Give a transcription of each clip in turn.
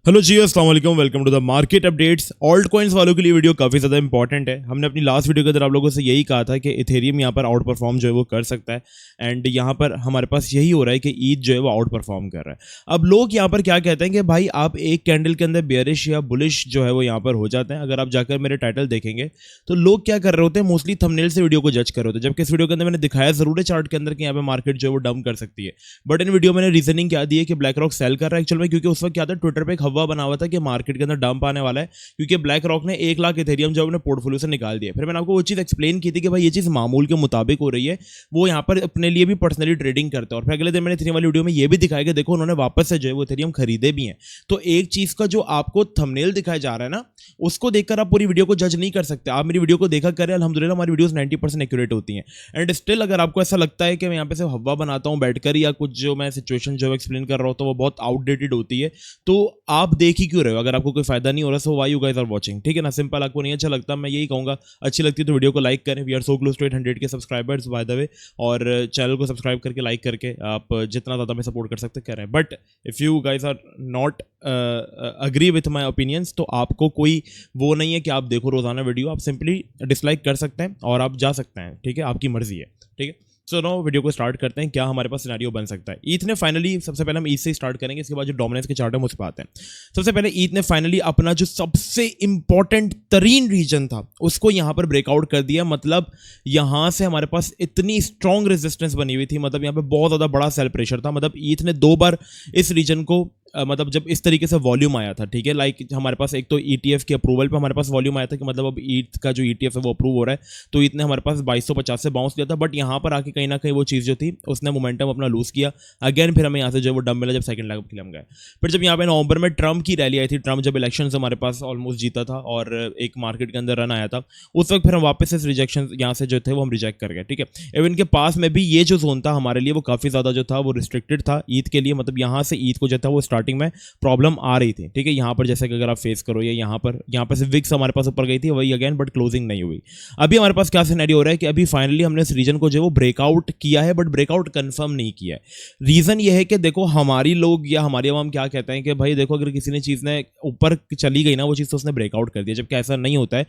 Hello ji, अस्सलाम वालेकुम, welcome to the market updates. Alt coins वालों के लिए वीडियो काफ़ी ज़्यादा इंपॉर्टेंट है। हमने अपनी लास्ट वीडियो के अंदर आप लोगों से यही कहा था कि इथेरियम यहाँ पर आउट परफॉर्म जो है वो कर सकता है, एंड यहाँ पर हमारे पास यही हो रहा है कि ईथ जो है वो आउट परफॉर्म कर रहा है। अब लोग यहाँ पर क्या कहते हैं कि भाई आप एक कैंडल के अंदर बेयरिश या बुलिश जो है वो यहाँ पर हो जाते हैं। अगर आप जाकर मेरे टाइटल देखेंगे तो लोग क्या कर रहे होते हैं, मोस्टली थंबनेल से वीडियो को जज कर रहे होते हैं, जबकि इस वीडियो के अंदर मैंने दिखाया जरूर है चार्ट के अंदर कि यहाँ पे मार्केट जो है वो डंप कर सकती है। बट इन वीडियो मैंने रीजनिंग क्या दी है कि ब्लैक रॉक सेल कर रहा है एक्चुअल में, क्योंकि उस वक्त क्या था, ट्विटर पे एक हवा बना हुआ था कि मार्केट के अंदर डंप आने वाला है, क्योंकि ब्लैक रॉक ने 1 लाख इथेरियम जो अपने पोर्टफोलियो से निकाल दिया। फिर मैंने आपको वो चीज एक्सप्लेन की थी कि भाई ये चीज मामूल के मुताबिक हो रही है, वो यहाँ पर अपने लिए भी पर्सनली ट्रेडिंग करते हैं। और फिर अगले दिन मैंने इथेरियम वाली वीडियो में ये भी दिखाया कि देखो उन्होंने वापस से जो है वो इथेरियम खरीदे भी हैं। तो एक चीज का जो आपको थंबनेल दिखाया जा रहा है ना, उसको देखकर आप पूरी वीडियो को जज नहीं कर सकते। आप मेरी वीडियो को देखा करें, अल्हम्दुलिल्लाह हमारी वीडियोस 90% एक्यूरेट होती हैं। एंड स्टिल अगर आपको ऐसा लगता है कि मैं यहाँ पे सिर्फ हवा बनाता हूँ बैठकर, या कुछ जो मैं सिचुएशन जो एक्सप्लेन कर रहा हूँ तो वो बहुत आउटडेटेड होती है, तो आप देख ही क्यों रहे हो? अगर आपको कोई फायदा नहीं हो रहा, so why you guys are watching? ठीक है ना, सिंपल। आपको नहीं अच्छा लगता, मैं यही कहूंगा, अच्छी लगती है तो वीडियो को लाइक करें। We are so close to 800 के सब्सक्राइबर्स बाय द वे, और चैनल को सब्सक्राइब करके लाइक करके आप जितना ज़्यादा में सपोर्ट कर सकते करें। But if you guys are not agree with my opinions, तो आपको कोई वो नहीं है कि आप देखो रोजाना वीडियो, आप सिंपली डिसलाइक कर सकते हैं और आप जा सकते हैं। ठीक है, आपकी मर्जी है। ठीक है, सो नो वीडियो को स्टार्ट करते हैं। क्या हमारे पास सिनेरियो बन सकता है? ईथ ने फाइनली, सबसे पहले हम ईथ से स्टार्ट करेंगे, इसके बाद जो डोमिनेंस के चार्ट है उस पर आते हैं। सबसे पहले ईथ ने फाइनली अपना जो सबसे इंपॉर्टेंट तरीन रीजन था उसको यहाँ पर ब्रेकआउट कर दिया। मतलब यहाँ से हमारे पास इतनी स्ट्रॉन्ग रेजिस्टेंस बनी हुई थी, मतलब यहाँ पे बहुत ज़्यादा बड़ा सेल प्रेशर था। मतलब ईथ ने 2 बार इस रीजन को मतलब जब इस तरीके से वॉल्यूम आया था, ठीक है, लाइक हमारे पास एक तो ETF के अप्रूवल पे हमारे पास वॉल्यूम आया था कि मतलब अब ईथ का जो ETF है वो अप्रूव हो रहा है, तो ईथ ने हमारे पास 2250 से बाउंस किया था। बट यहाँ पर आके कहीं ना कहीं वो चीज़ जो थी उसने मोमेंटम अपना लूज किया अगेन। फिर हमें यहाँ से जो वो डंप मिला जब सेकंड लेग के लिए हम गए। फिर जब यहाँ पे नवंबर में ट्रम्प की रैली आई थी, ट्रम्प जब इलेक्शन हमारे पास ऑलमोस्ट जीता था और एक मार्केट के अंदर रन आया था, उस वक्त फिर हम वापस इस रिजेक्शन यहाँ से जो थे वो हम रिजेक्ट कर गए। ठीक है, इवन के पास में भी ये जो जोन था हमारे लिए वो काफ़ी ज़्यादा जो था वो रिस्ट्रिक्टेड था ईथ के लिए। मतलब यहाँ से ईथ को जो था वो स्टार्टिंग में प्रॉब्लम आ रही थी। ठीक है, यहाँ पर जैसे कि अगर आप फेस करो, या यहाँ पर से विक्स हमारे पास ऊपर गई थी वही अगेन, बट क्लोजिंग नहीं हुई। अभी हमारे पास क्या सिनेरियो हो रहा है कि अभी फाइनली हमने इस रीजन को जो वो ब्रेकआउट किया है, बट ब्रेकआउट कंफर्म नहीं किया है। रीजन ये है कि देखो हमारी लोग या हमारी आवाम क्या कहते हैं कि भाई देखो अगर किसी ने चीज़ ने ऊपर चली गई ना वो चीज़, तो उसने ब्रेकआउट कर दिया, जबकि ऐसा नहीं होता है।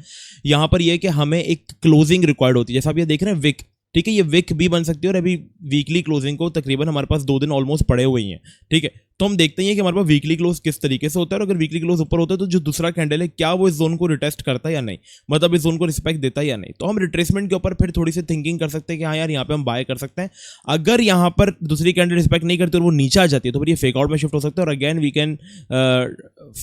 यहाँ पर यह है कि हमें एक क्लोजिंग रिक्वायर्ड होती है। जैसा आप ये देख रहे हैं विक, ठीक है, ये विक भी बन सकती है, और अभी वीकली क्लोजिंग को तकरीबन हमारे पास 2 दिन ऑलमोस्ट पड़े हुए ही हैं। ठीक है, तो हम देखते हैं कि हमारे पास वीकली क्लोज किस तरीके से होता है, और अगर वीकली क्लोज ऊपर होता है तो जो दूसरा कैंडल है क्या वो इस जोन को रिटेस्ट करता है या नहीं, मतलब इस जोन को रिस्पेक्ट देता है या नहीं। तो हम रिट्रेसमेंट के ऊपर फिर थोड़ी सी थिंकिंग कर सकते हैं कि हाँ यार यहाँ पे हम बाय कर सकते हैं। अगर यहाँ पर दूसरी कैंडल रिस्पेक्ट नहीं करती और वो नीचे आ जाती है तो फिर ये फेक आउट में शिफ्ट हो सकता है, और again we can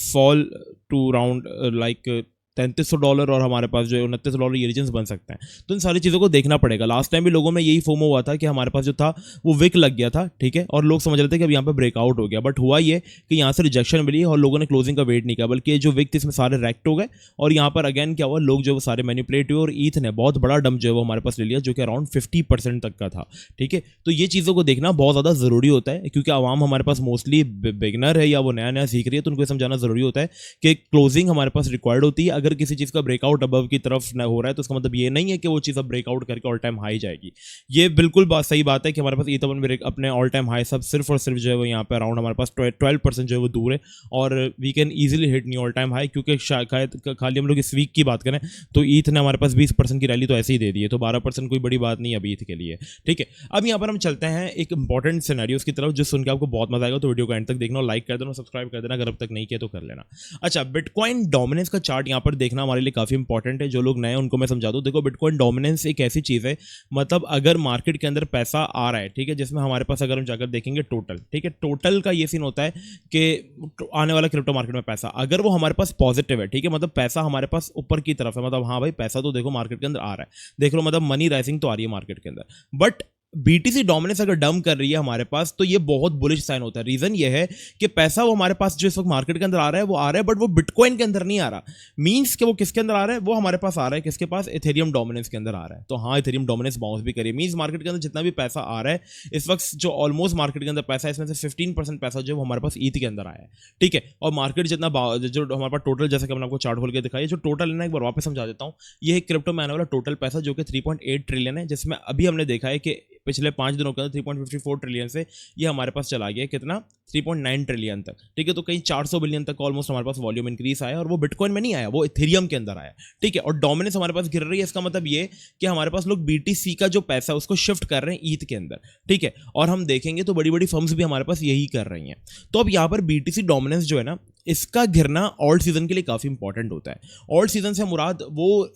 fall to round like $3300, और हमारे पास जो है $29 ये रीजन्स बन सकते हैं। तो इन सारी चीज़ों को देखना पड़ेगा। लास्ट टाइम भी लोगों में यही फोमो हुआ था कि हमारे पास जो था वो विक लग गया था, ठीक है, और लोग समझ रहे थे कि अब यहाँ पे ब्रेकआउट हो गया, बट हुआ ये कि यहाँ से रिजेक्शन मिली और लोगों ने क्लोजिंग का वेट नहीं किया, बल्कि जो विक थे इसमें सारे रेक्ट हो गए, और यहाँ पर अगेन क्या हुआ, लोग जो सारे मैनिपुलेट हुए, और ईथ ने बहुत बड़ा डंप जो है वो हमारे पास ले लिया, जो कि अराउंड 50% तक का था। ठीक है, तो ये चीज़ों को देखना बहुत ज़्यादा ज़रूरी होता है, क्योंकि आवाम हमारे पास मोस्टली बिगनर है या वो नया नया सीख रही है, तो उनको समझाना ज़रूरी होता है कि क्लोजिंग हमारे पास रिक्वायर्ड होती है। अगर किसी चीज़ का ब्रेकआउट अबव की तरफ न हो रहा है तो इसका मतलब ये नहीं है कि वो चीज़ अब ब्रेकआउट करके ऑल टाइम हाई जाएगी। ये बिल्कुल सही बात है कि हमारे पास ईथ अपने ऑल टाइम हाई सब सिर्फ और सिर्फ जो है वो यहाँ पे अराउंड हमारे पास 12% जो है वो दूर है, और we can easily hit new all time high, क्योंकि शायद खाली हम लोग इस वीक की बात करें तो ईथ ने हमारे पास 20% की रैली तो ऐसे ही दे दी है, तो 12% कोई बड़ी बात नहीं है अभी ईथ के लिए। ठीक है, अब यहाँ पर हम चलते हैं एक इंपॉर्टेंट सिनेरियोस की तरफ, जो सुन के आपको बहुत मजा आएगा, तो वीडियो को एंड तक देखना, लाइक कर देना, सब्सक्राइब कर देना अगर अब तक नहीं किया तो कर लेना। अच्छा, बिटकॉइन डोमिनेंस का चार्ट यहाँ पर देखना हमारे लिए काफी इंपॉर्टेंट है। जो लोग नए हैं उनको मैं समझा दूं, देखो बिटकॉइन डोमिनेंस एक ऐसी चीज है, मतलब अगर मार्केट के अंदर पैसा आ रहा है, ठीक है, जिसमें हमारे पास अगर हम जाकर देखेंगे टोटल, ठीक है, टोटल का ये सीन होता है कि आने वाला क्रिप्टो मार्केट में पैसा अगर वो हमारे पास पॉजिटिव है, ठीक है, मतलब पैसा हमारे पास ऊपर की तरफ है, मतलब हाँ भाई पैसा तो देखो मार्केट के अंदर आ रहा है, देख लो, मतलब मनी राइजिंग तो आ रही है मार्केट के अंदर, बट BTC डोमिनेंस अगर डंप कर रही है हमारे पास तो ये बहुत बुलिश साइन होता है। रीजन ये है कि पैसा वो हमारे पास जो इस वक्त मार्केट के अंदर आ रहा है वो आ रहा है, बट वो बिटकॉइन के अंदर नहीं आ रहा। मींस कि वो किसके अंदर आ रहा है, वो हमारे पास आ रहा है किसके पास, इथेरियम डोमिनेंस के अंदर आ रहा है। तो हाँ, इथेरियम डोमिनेंस बाउंस भी करिए, मींस मार्केट के अंदर जितना भी पैसा आ रहा है इस वक्त, जो ऑलमोस्ट मार्केट के अंदर पैसा है, इसमें से 15% पैसा जो हमारे पास ईथ के अंदर आया है। ठीक है, और मार्केट जितना जो हमारे पास टोटल, जैसे कि मैंने आपको चार्ट खोल के दिखाई, जो टोटल है ना, एक बार वापस समझा देता हूँ, ये क्रिप्टो में आने वाला टोटल पैसा जो कि 3.8 ट्रिलियन है, जिसमें अभी हमने देखा है कि पिछले 5 दिनों के अंदर 3.54 ट्रिलियन से ये हमारे पास चला गया कितना 3.9 ट्रिलियन तक, ठीक है। तो कहीं 400 बिलियन तक ऑलमोस्ट हमारे पास वॉल्यूम इंक्रीज आया, और वो बिटकॉइन में नहीं आया, वो इथेरियम के अंदर आया, ठीक है। और डोमिनेंस हमारे पास गिर रही है, इसका मतलब ये कि हमारे पास लोग BTC का जो पैसा है उसको शिफ्ट कर रहे हैं ईथ के अंदर, ठीक है। और हम देखेंगे तो बड़ी बड़ी फर्म्स भी हमारे पास यही कर रही हैं। तो अब यहाँ पर BTC डोमिनेंस जो है ना, इसका गिरना ऑल्ट सीजन के लिए काफी इंपॉर्टेंट होता है। ऑल्ट सीजन से मुराद वो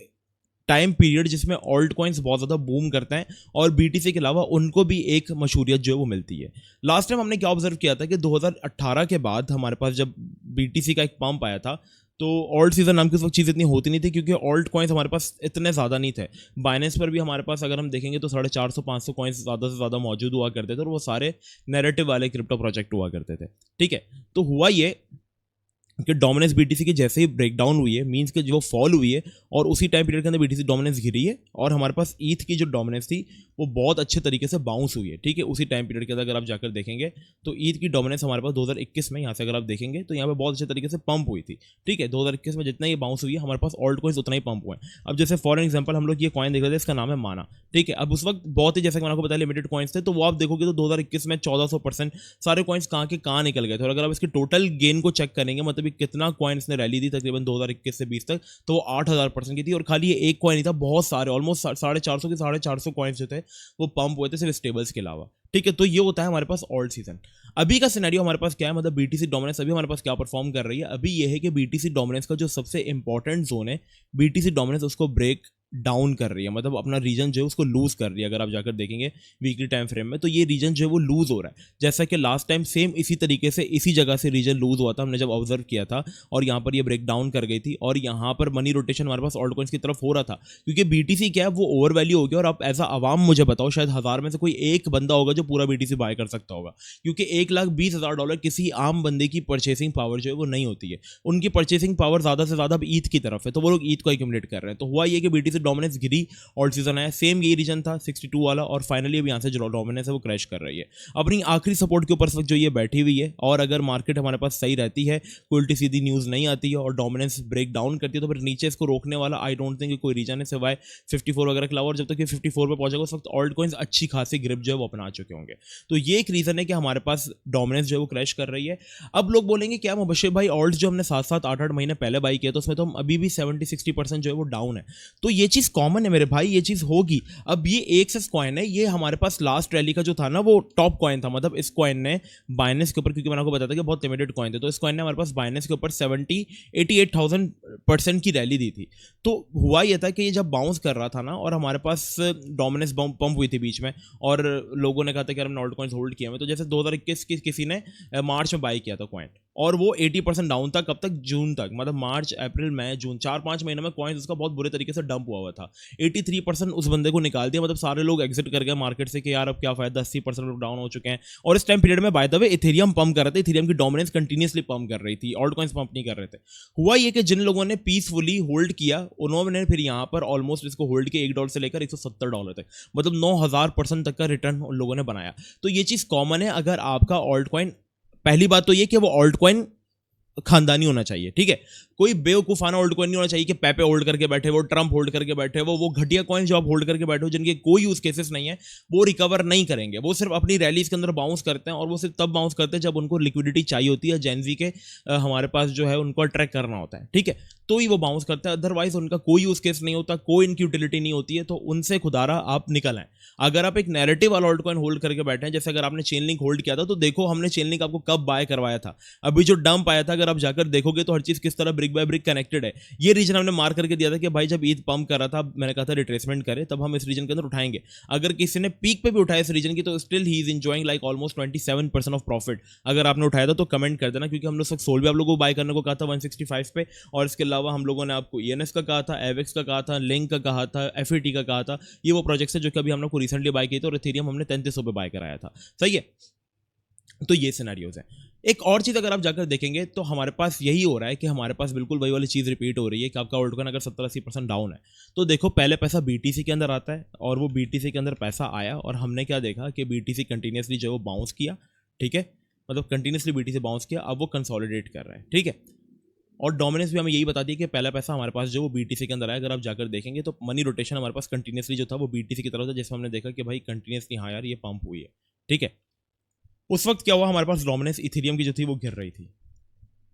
टाइम पीरियड जिसमें ऑल्ट कॉइन्स बहुत ज़्यादा बूम करते हैं और BTC के अलावा उनको भी एक मशहूरियत जो है वो मिलती है। लास्ट टाइम हमने क्या ऑब्जर्व किया था कि 2018 के बाद हमारे पास जब BTC का एक पंप आया था, तो ऑल्ट सीजन नाम की उस वक्त चीज़ इतनी होती नहीं थी, क्योंकि ऑल्ट कॉइन्स हमारे पास इतने ज़्यादा नहीं थे। बाइनेंस पर भी हमारे पास अगर हम देखेंगे तो 450-500 कॉइन्स ज़्यादा से ज़्यादा मौजूद हुआ करते थे, और वो सारे नैरेटिव वाले क्रिप्टो प्रोजेक्ट हुआ करते थे, ठीक है। तो हुआ ये कि डोमिनेंस BTC की जैसे ही ब्रेकडाउन हुई है, मींस कि जो फॉल हुई है, और उसी टाइम पीरियड के अंदर BTC डोमिनेंस गिरी है, और हमारे पास ईथ की जो डोमिनेंस थी वो बहुत अच्छे तरीके से बाउंस हुई है, ठीक है। उसी टाइम पीरियड के अंदर अगर आप जाकर देखेंगे तो ईथ की डोमिनेंस हमारे पास 2021 में, यहाँ से अगर आप देखेंगे तो यहाँ पे बहुत अच्छे तरीके से पंप हुई थी, ठीक है। 2021 में जितना ये बाउंस हुई है हमारे पास ऑल्ट कॉइन्स उतना ही पंप हुआ है। अब जैसे फॉर एग्जाम्पल हम लोग ये कॉइन देख रहे थे, इसका नाम है माना, ठीक है। अब उस वक्त बहुत ही, जैसे मैंने आपको बताया, लिमिटेड कॉइन्स थे, तो वो आप देखोगे तो 2021 में 1400% सारे कॉइन्स कहाँ के कहाँ निकल गए थे। और अगर आप इसके टोटल गेन को चेक करेंगे, मतलब कितना कॉइन्स ने रैली दी तकरीबन 2021 से 20 तक, तो वो 8000% की थी। और खाली ये एक कॉइन ही था, बहुत सारे ऑलमोस्ट 450 के 450 कॉइन्स जो थे वो पंप हुए थे सिर्फ स्टेबल्स के अलावा, ठीक है। तो ये होता है हमारे पास ऑल्ट सीजन। अभी का सिनेरियो हमारे पास क्या है, मतलब BTC डोमिनेंस अभी हमारे पास क्या परफॉर्म कर रही है, अभी ये है कि BTC डोमिनेंस का जो सबसे इंपॉर्टेंट जोन है, BTC डोमिनेंस उसको ब्रेक डाउन कर रही है, मतलब अपना रीजन जो है उसको लूज कर रही है। अगर आप जाकर देखेंगे वीकली टाइम फ्रेम में, तो ये रीजन जो है वो लूज हो रहा है, जैसा कि लास्ट टाइम सेम इसी तरीके से इसी जगह से रीजन लूज हुआ था, हमने जब ऑब्जर्व किया था, और यहाँ पर ये ब्रेक डाउन कर गई थी, और यहाँ पर मनी रोटेशन हमारे पास ऑल्ट कॉइन्स की तरफ हो रहा था, क्योंकि BTC क्या है वो ओवर वैल्यू हो गया। और आप एज अ आवाम मुझे बताओ, शायद 1000 में से कोई एक बंदा होगा जो पूरा BTC बाय कर सकता होगा, क्योंकि $1,20,000 किसी आम बंदे की परचेसिंग पावर जो है वो नहीं होती है। उनकी परचेसिंग पावर ज्यादा से ज्यादा अब ईथ की तरफ है, तो वो लोग ईथ को एक्यूमुलेट कर रहे हैं। तो हुआ ये कि BTC डोमिनेंस गिरी, ऑल्ट सीजन आया, सेम यही रीजन था 62 वाला, और फाइनली अब यहाँ से जो डोमिनेंस है वो क्रैश कर रही है अपनी आखिरी सपोर्ट के ऊपर जो ये बैठी हुई है। और अगर मार्केट हमारे पास सही रहती है, कोई उल्टी सीधी न्यूज़ नहीं आती है और डोमिनेंस ब्रेक डाउन करती है, तो फिर नीचे इसको रोकने वाला आई डोंट थिंक कोई रीजन है सिवाय 54 वगैरह के अलावा। और जब तक ये 54 पे पहुंचेगा उस वक्त ऑल्ट कॉइन्स अच्छी खासी ग्रिप जो है वो अपना चुके होंगे। तो ये एक रीजन है कि हमारे पास डोमिनेंस जो है वो क्रैश कर रही है। अब लोग बोलेंगे क्या मुबश्शिर भाई, ऑल्ट जो हमने 7-7 8-8 महीने पहले बाई किया, तो उसमें तो हम अभी भी 70-60% जो है वो डाउन है। तो ये चीज़ कॉमन है मेरे भाई, ये चीज़ होगी। अब ये एक्सेस कॉइन है, ये हमारे पास लास्ट रैली का जो था ना वो टॉप कॉइन था, मतलब इस कॉइन ने बाइनेंस के ऊपर, क्योंकि मैंने आपको बताया था कि बहुत लिमिटेड कॉइन थे, तो इस कॉइन ने हमारे पास बाइनेंस के ऊपर 88,000% की रैली दी थी। तो हुआ ये था कि ये जब बाउंस कर रहा था ना, और हमारे पास डोमिनेंस पंप हुई थी बीच में, और लोगों ने कहा था कि हमने ऑल्ट कॉइन्स होल्ड किए हैं। तो जैसे 2021 की किसी ने मार्च में बाई किया था कॉइन, और वो 80% डाउन था, कब तक, जून तक, मतलब मार्च अप्रैल मई जून 4-5 महीने में कॉइन्स उसका बहुत बुरे तरीके से डंप हुआ था। 83% उस बंदे को निकाल दिया, मतलब सारे लोग एग्जिट कर गए मार्केट से कि यार अब क्या फायदा, 80% लोग डाउन हो चुके हैं। और इस टाइम पीरियड में by the way Ethereum pump कर रहे थे, इथेरियम की डोमिनेंस कंटिन्यूअसली पंप कर रही थी, ऑल्ट कॉइन्स पंप नहीं कर रहे थे। हुआ ये कि जिन लोगों ने पीसफुली होल्ड किया, उन्होंने फिर यहाँ पर ऑलमोस्ट इसको होल्ड किया $1 से लेकर $170 तक, मतलब 9000% तक का रिटर्न उन लोगों ने बनाया। तो ये चीज़ कॉमन है। अगर आपका ऑल्ट कॉइन, पहली बात तो ये कि वो ऑल्ट कॉइन खानदानी होना चाहिए, ठीक है। कोई बेवकूफाना होल्ड कॉइन नहीं होना चाहिए कि पेपे होल्ड करके बैठे, वो ट्रम्प होल्ड करके बैठे, वो घटिया कॉइन जो आप होल्ड करके बैठे हो, जिनके कोई यूज केसेस नहीं है, वो रिकवर नहीं करेंगे। वो सिर्फ अपनी रैलीज के अंदर बाउंस करते हैं, और वो सिर्फ तब बाउंस करते हैं जब उनको लिक्विडिटी चाहिए होती है, जेनजी के हमारे पास जो है उनको अट्रैक्ट करना होता है, ठीक है, तो ही वो बाउंस करते हैं। अदरवाइज उनका कोई यूज केस नहीं होता, कोई इनकी यूटिलिटी नहीं होती है, तो उनसे खुदारा आप निकल आए। अगर आप एक नैरेटिव वाला होल्ड कॉइन होल्ड करके बैठे हैं, जैसे अगर आपने चेन लिंक होल्ड किया था, तो देखो हमने चेन लिंक आपको कब बाय करवाया था, अभी जो डंप आया था, अगर आप जाकर देखोगे तो हर चीज किस तरह ब्रिक बाय ब्रिक कनेक्टेड है। ये रीजन हमने मार्क करके दिया था कि भाई जब ईद पंप कर रहा था, मैंने कहा था रिट्रेसमेंट करे, तब हम इस रीजन के अंदर उठाएंगे। अगर किसी ने पीक पे भी उठाया इस रीजन की, तो still he is enjoying like almost 27% of profit. अगर आपने उठाया था तो कमेंट कर देना, क्योंकि हम लोग सोल भी आप लोगों को बाय करने को कहा था 165 पे, और इसके अलावा हम लोगों ने आपको ENS का कहा था, एवेक्स का कहा था, लिंक का कहा था, FET का कहा था। ये वो प्रोजेक्ट्स है जो कि अभी हम लोग को रिसेंटली बाय किए थे, और इथेरियम हमने 3300 पे बाय कराया था, सही है। तो ये सिनेरियोज है। एक और चीज़ अगर आप जाकर देखेंगे तो हमारे पास यही हो रहा है कि हमारे पास बिल्कुल वही वाली चीज़ रिपीट हो रही है कि आपका ऑल्ट कॉइन अगर 70-80% डाउन है, तो देखो पहले पैसा BTC के अंदर आता है, और वो BTC के अंदर पैसा आया, और हमने क्या देखा कि BTC कंटिन्यूसली जो वो बाउंस किया, ठीक है, मतलब कंटिन्यूसली BTC बाउंस किया, अब वो कंसोलिडेट कर रहा है, ठीक है। और डोमिनेंस भी हमें यही बताती है कि पहला पैसा हमारे पास जो वो बीटीसी के अंदर आया। अगर आप जाकर देखेंगे तो मनी रोटेशन हमारे पास कंटिन्यूसली जो था वो बीटीसी की तरफ था, जिसमें हमने देखा कि भाई कंटिन्यूसली हाँ यार ये पंप हुई है, ठीक है। उस वक्त क्या हुआ, हमारे पास डोमिनेंस इथेरियम की जो थी वो गिर रही थी।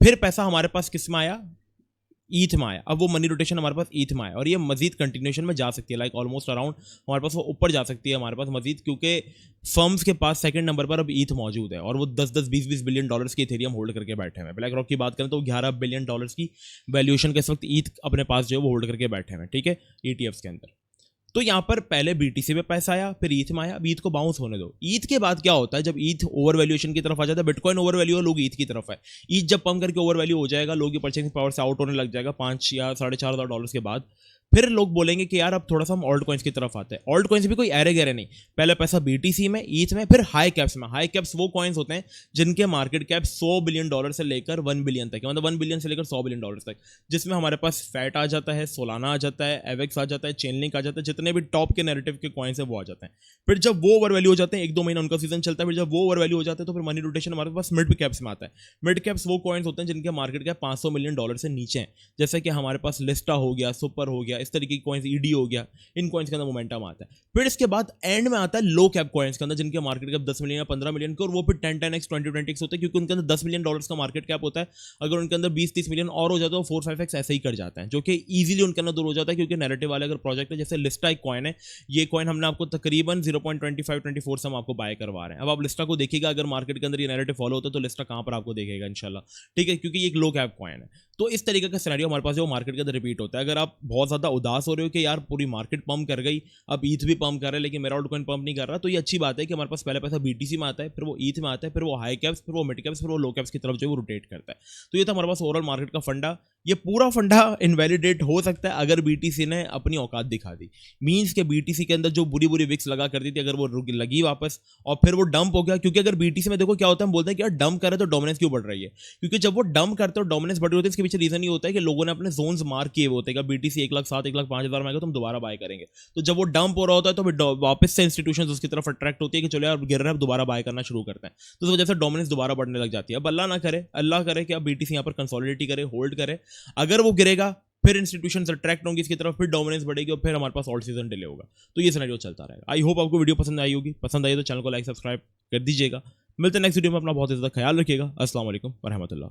फिर पैसा हमारे पास किस में आया, ईथ में आया। अब वो मनी रोटेशन हमारे पास ईथ में आया और ये मजीद कंटिन्यूशन में जा सकती है, लाइक ऑलमोस्ट अराउंड हमारे पास वो ऊपर जा सकती है हमारे पास मजीद, क्योंकि फर्म्स के पास सेकंड नंबर पर अब ईथ मौजूद है और वो 10-10, 20-20 बिलियन डॉलर्स की इथेरियम होल्ड करके बैठे हुए हैं। ब्लैक रॉक की बात करें तो 11 बिलियन डॉलर्स की वैल्यूएशन के इस वक्त ईथ अपने पास जो है वो होल्ड करके बैठे हुए हैं, ठीक है, ईटीएफ्स के अंदर। तो यहाँ पर पहले बीटीसी पे पैसा आया, फिर ईथ में आया, अब ईथ को बाउंस होने दो। ईथ के बाद क्या होता है, जब ईथ ओवर वैल्यूएशन की तरफ आ जाता है, बिटकॉइन ओवर वैल्यू है, लोग ईथ की तरफ है। ईथ जब पंप करके ओवर वैल्यू हो जाएगा, लोग की परचेसिंग पावर से आउट होने लग जाएगा 5 या 4,500 डॉलर्स के बाद, फिर लोग बोलेंगे कि यार अब थोड़ा सा हम ऑल्ट कॉइन्स की तरफ आते हैं। ऑल्ट कॉइन्स भी कोई एरे गहरे नहीं, पहले पैसा बीटीसी में, ईथ में, फिर हाई कैप्स में। हाई कैप्स वो कॉइन्स होते हैं जिनके मार्केट कैप 100 बिलियन डॉलर से लेकर 1 बिलियन तक, मतलब 1 बिलियन से लेकर 100 बिलियन डॉलर तक, जिसमें हमारे पास फैट आ जाता है, सोलाना आ जाता है, एवेक्स आ जाता है, चेनलिंक आ जाता है, जितने भी टॉप के नैरेटिव के कॉइन्स है वो आ जाते हैं। फिर जब वो ओवर वैल्यू हो जाते हैं, 1-2 महीना उनका सीजन चलता है, फिर जब वो ओवर वैल्यू हो जाते हैं तो फिर मनी रोटेशन हमारे पास मिड कैप्स में आता है। मिड कैप्स वो कॉइन्स होते हैं जिनके मार्केट कैप 500 मिलियन डॉलर से नीचे हैं, जैसे कि हमारे पास लिस्टा हो गया, सुपर हो गया, इस तरीके की कॉइन्स, ईडी हो गया, इन कॉइन्स के अंदर मोमेंटम आता है। फिर इसके बाद एंड में आता है लो कैप कॉइन्स के अंदर, जिनके मार्केट कैप 10 मिलियन या 15 मिलियन के, और वो फिर 10-10x 20-20x होते हैं, क्योंकि उनके अंदर 10 मिलियन डॉलर्स का मार्केट कैप होता है। अगर उनके अंदर 20-30 मिलियन और हो जाता है तो 4-5x ऐसे ही कर जाता है, जो कि ईजिली उनके अंदर दूर हो जाता है, क्योंकि नैरेटिव वाले अगर प्रोजेक्ट है, जैसे लिस्टा एक कॉइन है, ये कॉइन हमने आपको तकरीबन 0.25-24 से हम आपको बाय करवा रहे हैं। अब आप लिस्टा को देखिएगा, अगर मार्केट के अंदर ये नैरेटिव फॉलो होता है तो लिस्टा कहां पर आपको देखेगा इंशाल्लाह, ठीक है, क्योंकि ये एक लो कैप कॉइन है। तो इस तरीके का सिनेरियो हमारे पास जो मार्केट के अंदर रिपीट होता है। अगर आप बहुत ज्यादा उदास हो रहे हो कि यार पूरी मार्केट पंप कर गई, अब ईथ भी पंप कर रहा है लेकिन मेरा ऑल्टकॉइन पंप नहीं कर रहा, तो ये अच्छी बात है कि हमारे पास पहले पैसा बीटीसी में आता है, फिर वो ईथ में आता है, फिर वो हाई कैप्स, फिर वो मिड कैप्स, फिर वो लो कैप्स की तरफ जो वो रोटेट करता है। तो ये था हमारे पास ओवरऑल मार्केट का फंडा। ये पूरा फंडा इनवैलिडेट हो सकता है अगर बीटीसी ने अपनी औकात दिखा दी, मींस के बीटीसी के अंदर जो बुरी बुरी विक्स लगा करती थी, अगर वो लगी वापस और फिर वो डंप हो गया। क्योंकि अगर बीटीसी में देखो क्या होता है, हम बोलते हैं कि यार डंप करे तो डोमिनेंस क्यों बढ़ रही है, क्योंकि जब वो डंप करते हो डोमिनेंस बढ़ रही होती है, इसके पीछे रीजन ये होता है कि लोगों ने अपने जोन्स मार्क किए हुए होते हैं। बीटीसी 1,07,000 1,05,000 में आएगा तो हम दोबारा बाय करेंगे। तो जब वो डंप हो रहा होता है तो फिर वापस से इंस्टीट्यूशंस उसकी तरफ अट्रैक्ट होती है कि चलो यार गिर रहा है, दोबारा बाय करना शुरू करते हैं। तो इस वजह से डोमिनेंस दोबारा बढ़ने लग जाती है। अब अल्लाह ना करे, अल्लाह करे कि अब बीटीसी यहाँ पर कंसोलिडेट करे, होल्ड करे। अगर वो गिरेगा फिर इंस्टीट्यूशंस अट्रैक्ट होंगे इसकी तरफ, फिर डोमिनेंस बढ़ेगी और फिर हमारे पास ऑल्ट सीजन डिले होगा। तो ये सिनेरियो चलता रहेगा। आई होप आपको वीडियो पसंद आई होगी। पसंद आई तो चैनल को लाइक सब्सक्राइब कर दीजिएगा। मिलते हैं नेक्स्ट वीडियो में। अपना बहुत ज़्यादा ख्याल रखिएगा। अस्सलाम वालेकुम व रहमतुल्लाह।